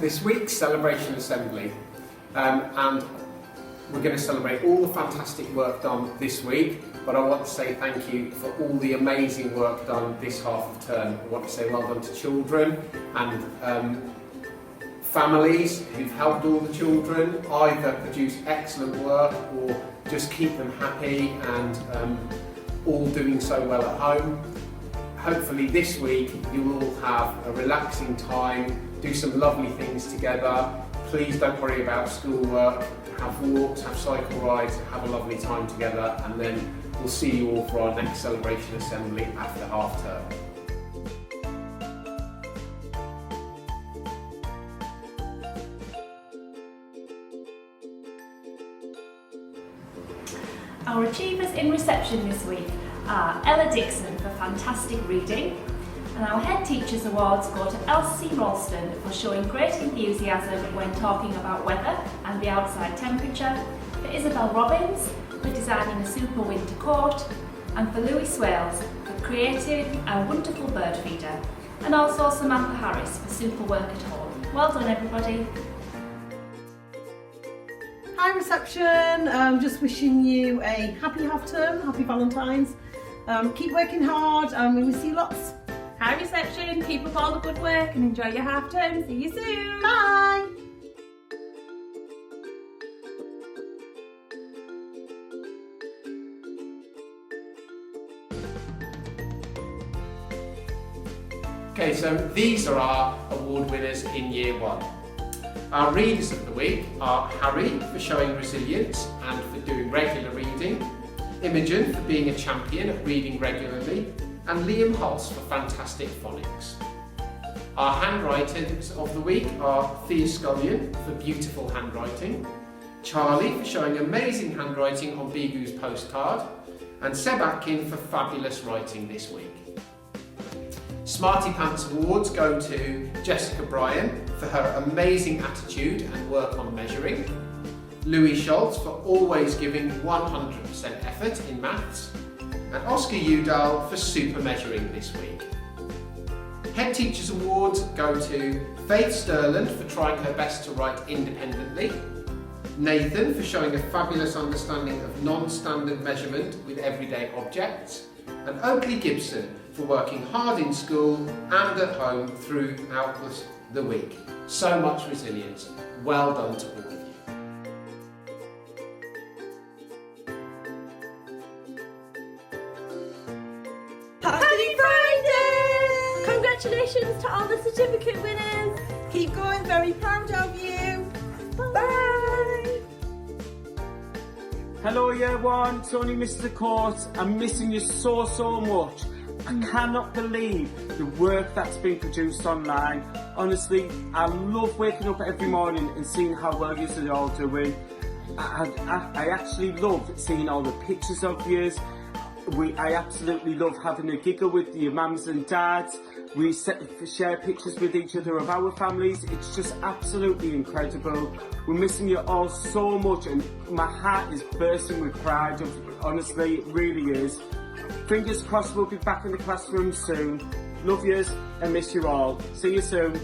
this week's Celebration Assembly, and we're going to celebrate all the fantastic work done this week, but I want to say thank you for all the amazing work done this half of term. I want to say well done to children and families who've helped all the children either produce excellent work or just keep them happy and all doing so well at home. Hopefully this week you will have a relaxing time, do some lovely things together. Please don't worry about schoolwork, have walks, have cycle rides, have a lovely time together, and then we'll see you all for our next Celebration Assembly after half term. Our achievers in reception this week are Ella Dixon for fantastic reading, and our Head Teachers Awards go to Elsie Ralston for showing great enthusiasm when talking about weather and the outside temperature, for Isabel Robbins for designing a super winter coat, and for Louis Swales for creating a wonderful bird feeder, and also Samantha Harris for super work at home. Well done everybody! Hi reception, just wishing you a happy half term, happy Valentine's. Keep working hard and we will see you lots. Hi reception, keep up all the good work and enjoy your half term. See you soon. Bye. Okay, so these are our award winners in Year 1. Our readers of the week are Harry for showing resilience and for doing regular reading, Imogen for being a champion at reading regularly, and Liam Hoss for fantastic phonics. Our handwriters of the week are Thea Scullion for beautiful handwriting, Charlie for showing amazing handwriting on Bigu's postcard, and Seb Atkin for fabulous writing this week. Smarty Pants Awards go to Jessica Bryan for her amazing attitude and work on measuring, Louis Schultz for always giving 100% effort in maths, and Oscar Udall for super measuring this week. Head Teachers Awards go to Faith Sterland for trying her best to write independently, Nathan for showing a fabulous understanding of non-standard measurement with everyday objects, and Oakley Gibson for working hard in school and at home throughout the week. So much resilience. Well done to all of you. Happy Friday! Congratulations to all the certificate winners. Keep going, very proud of you. Bye. Hello Year 1, it's only Mr. Court. I'm missing you so much. I cannot believe the work that's been produced online. Honestly, I love waking up every morning and seeing how well you're all doing. I actually love seeing all the pictures of yous. I absolutely love having a giggle with your mums and dads. We share pictures with each other of our families. It's just absolutely incredible. We're missing you all so much and my heart is bursting with pride. Honestly, it really is. Fingers crossed we'll be back in the classroom soon. Love yous and miss you all. See you soon.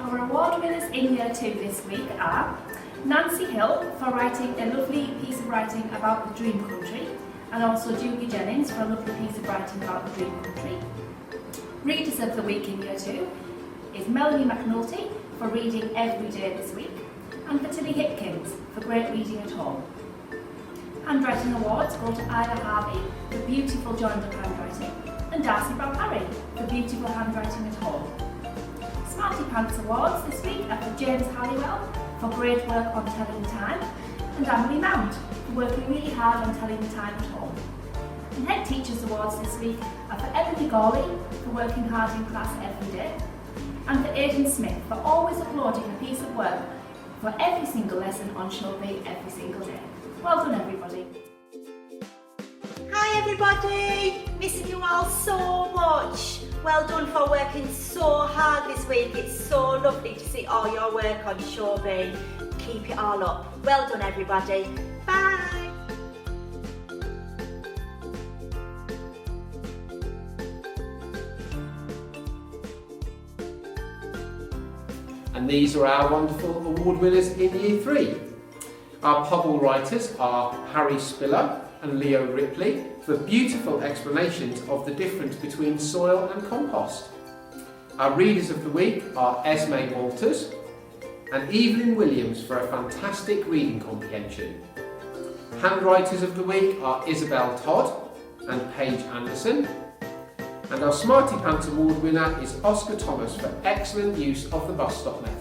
Our award winners in Year 2 this week are Nancy Hill for writing a lovely piece of writing about the Dream Country, and also Julie Jennings for a lovely piece of writing about the Dream Country. Readers of the week in Year 2 is Melanie McNulty for reading every day this week, and for Tilly Hipkins for great reading at home. Handwriting awards go to Ida Harvey for beautiful joined-up handwriting, and Darcy Brown-Parry for beautiful handwriting at home. Smarty Pants Awards this week are for James Halliwell for great work on telling the time, and Emily Mount for working really hard on telling the time at home. And Head Teachers Awards this week are for Emily Gawley for working hard in class every day, and for Aidan Smith for always uploading a piece of work for every single lesson on Showbay every single day. Well done everybody. Hi everybody, missing you all so much. Well done for working so hard this week. It's so lovely to see all your work on Showbay. Keep it all up. Well done everybody. Bye. And these are our wonderful award winners in Year 3. Our Pobble writers are Harry Spiller and Leo Ripley for beautiful explanations of the difference between soil and compost. Our readers of the week are Esme Walters and Evelyn Williams for a fantastic reading comprehension. Handwriters of the week are Isabel Todd and Paige Anderson. And our Smarty Pants Award winner is Oscar Thomas for excellent use of the bus stop method.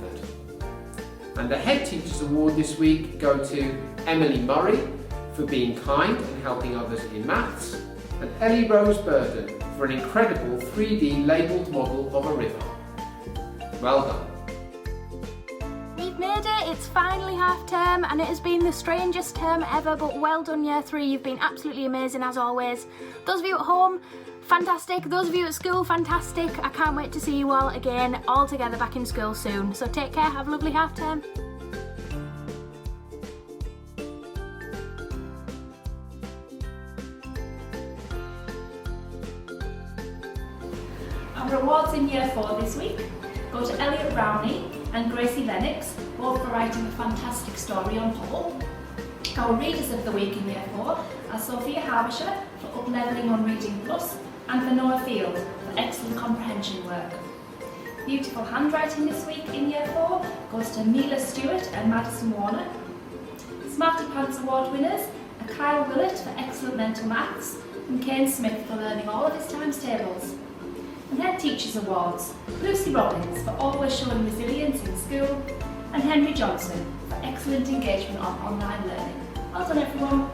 And the Head Teachers Award this week go to Emily Murray for being kind and helping others in maths, and Ellie Rose Burden for an incredible 3D labelled model of a river. Well done. We've made it, it's finally half term and it has been the strangest term ever, but well done Year 3, you've been absolutely amazing as always. Those of you at home, fantastic. Those of you at school, fantastic. I can't wait to see you all again, all together back in school soon. So take care, have a lovely half term. Our awards in Year 4 this week go to Elliot Brownie and Gracie Lennox, both for writing a fantastic story on Pobble. Our readers of the week in Year 4 are Sophia Harbisher for Up-Levelling on Reading Plus and for Noah Field for excellent comprehension work. Beautiful handwriting this week in Year 4 goes to Mila Stewart and Madison Warner. Smarty Pants Award winners are Kyle Willett for excellent mental maths and Kane Smith for learning all of his times tables. And Head Teachers Awards, Lucy Robbins for always showing resilience in school, and Henry Johnson for excellent engagement on online learning. Well done everyone.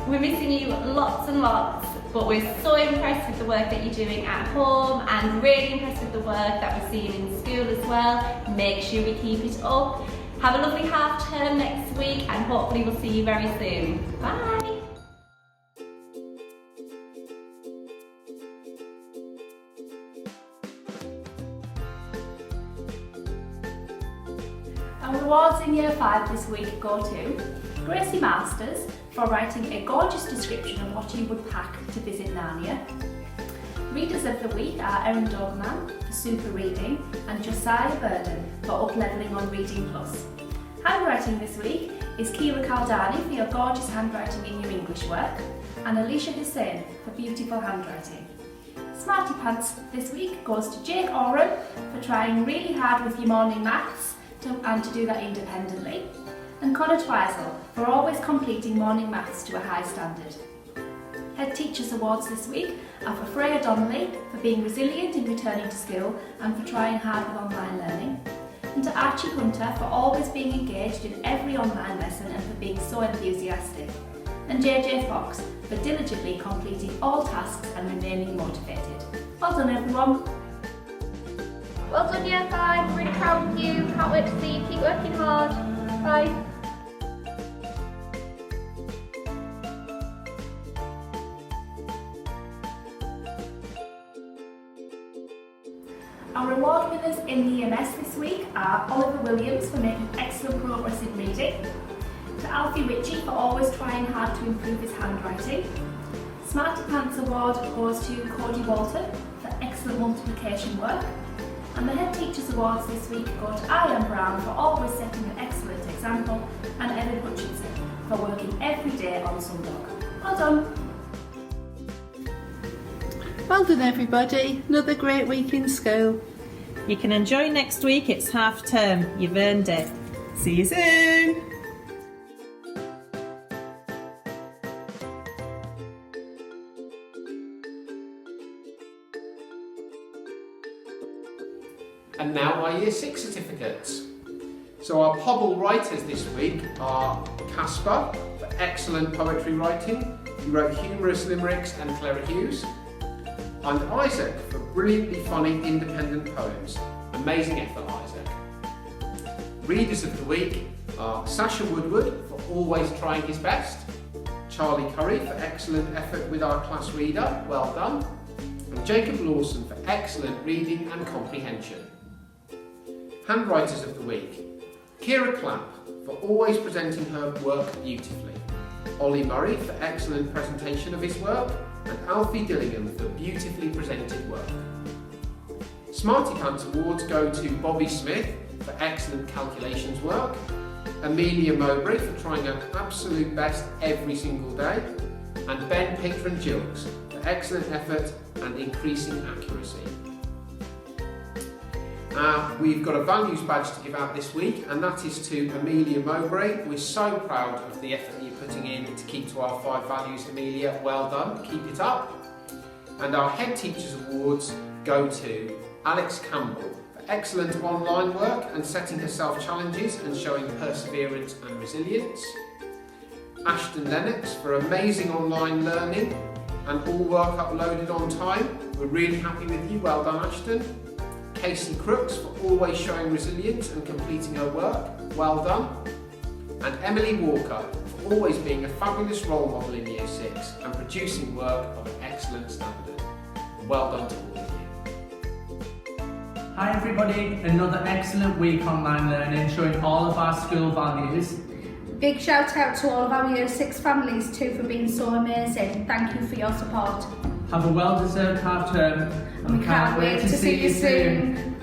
We're missing you lots and lots, but we're so impressed with the work that you're doing at home and really impressed with the work that we're seeing in school as well. Make sure we keep it up. Have a lovely half term next week and hopefully we'll see you very soon. Bye! Our awards in Year 5 this week go to Gracie Masters for writing a gorgeous description of what you would pack to visit Narnia. Readers of the week are Erin Doberman for super reading and Josiah Burden for Up-Levelling on Reading Plus. Handwriting this week is Keela Caldani for your gorgeous handwriting in your English work and Alicia Hussain for beautiful handwriting. Smarty Pants this week goes to Jake Oram for trying really hard with your morning maths and to do that independently, and Connor Twizel for always completing morning maths to a high standard. Head Teachers Awards this week are for Freya Donnelly for being resilient in returning to school and for trying hard with online learning, and to Archie Hunter for always being engaged in every online lesson and for being so enthusiastic, and JJ Fox for diligently completing all tasks and remaining motivated. Well done everyone! Well done Year 5, really proud of you, can't wait to see you, keep working hard. Bye. Our award winners in the EMS this week are Oliver Williams for making excellent progress in reading, to Alfie Ritchie for always trying hard to improve his handwriting. Smarty Pants Award goes to Cody Walton for excellent multiplication work. And the Head Teachers Awards this week go to Ian Brown for always setting an excellent example, and Evan Hutchinson for working every day on Sundog. Well done! Well done everybody, another great week in school. You can enjoy next week, it's half term, you've earned it. See you soon! And now our Year 6 certificates. So our Pobble writers this week are Caspar for excellent poetry writing. He wrote humorous limericks and clever Hughes. And Isaac for brilliantly funny independent poems. Amazing effort, Isaac. Readers of the week are Sasha Woodward for always trying his best. Charlie Curry for excellent effort with our class reader, well done. And Jacob Lawson for excellent reading and comprehension. Handwriters of the week. Kira Clapp for always presenting her work beautifully. Ollie Murray for excellent presentation of his work, and Alfie Billingham for beautifully presented work. Smarty Pants Awards go to Bobby Smith for excellent calculations work, Amelia Mowbray for trying her absolute best every single day, and Ben Patron Gilks for excellent effort and increasing accuracy. We've got a values badge to give out this week, and that is to Amelia Mowbray. We're so proud of the effort that you're putting in to keep to our 5 values, Amelia. Well done, keep it up. And our Head Teachers Awards go to Alex Campbell for excellent online work and setting herself challenges and showing perseverance and resilience. Ashton Lennox for amazing online learning and all work uploaded on time. We're really happy with you, well done Ashton. Casey Crooks for always showing resilience and completing her work, well done. And Emily Walker for always being a fabulous role model in Year 6 and producing work of an excellent standard. Well done to all of you. Hi everybody, another excellent week online learning showing all of our school values. Big shout out to all of our Year 6 families too for being so amazing. Thank you for your support. Have a well-deserved half term and We can't wait to see you soon.